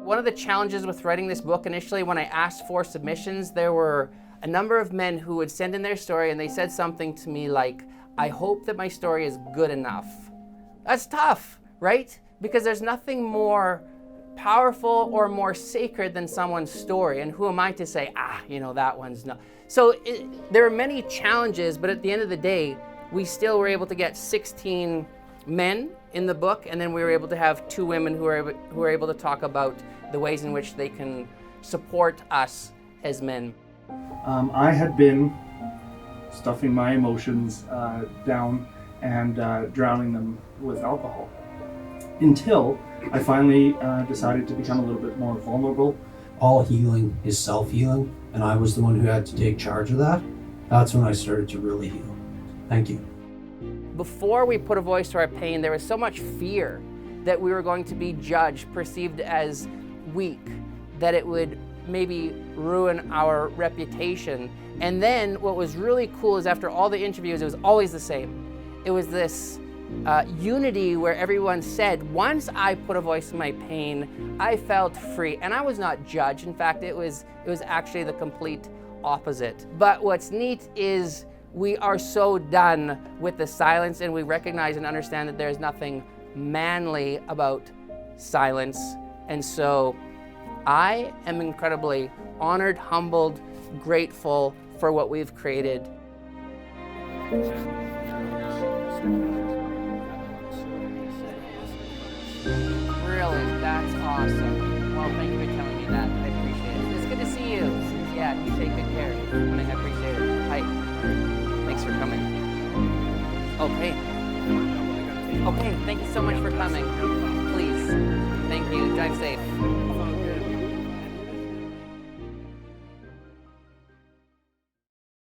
One of the challenges with writing this book initially, when I asked for submissions, there were a number of men who would send in their story and they said something to me like, I hope that my story is good enough. That's tough, right? Because there's nothing more powerful or more sacred than someone's story. And who am I to say, that one's not. So there are many challenges, but at the end of the day, we still were able to get 16 men in the book, and then we were able to have 2 women who were able to talk about the ways in which they can support us as men. I had been stuffing my emotions down and drowning them with alcohol until I finally decided to become a little bit more vulnerable. All healing is self-healing, and I was the one who had to take charge of that. That's when I started to really heal. Thank you. Before we put a voice to our pain, there was so much fear that we were going to be judged, perceived as weak, that it would maybe ruin our reputation. And then what was really cool is after all the interviews, it was always the same. It was this unity where everyone said, once I put a voice to my pain, I felt free. And I was not judged. In fact, it was actually the complete opposite. But what's neat is we are so done with the silence, and we recognize and understand that there's nothing manly about silence. And so I am incredibly honored, humbled, grateful for what we've created. Really, that's awesome. Well, thank you for telling me that. I appreciate it. It's good to see you. Yeah, you take good care. I appreciate it. Hi. Thanks for coming. Okay. Okay, thank you so much for coming. Please. Thank you. Drive safe.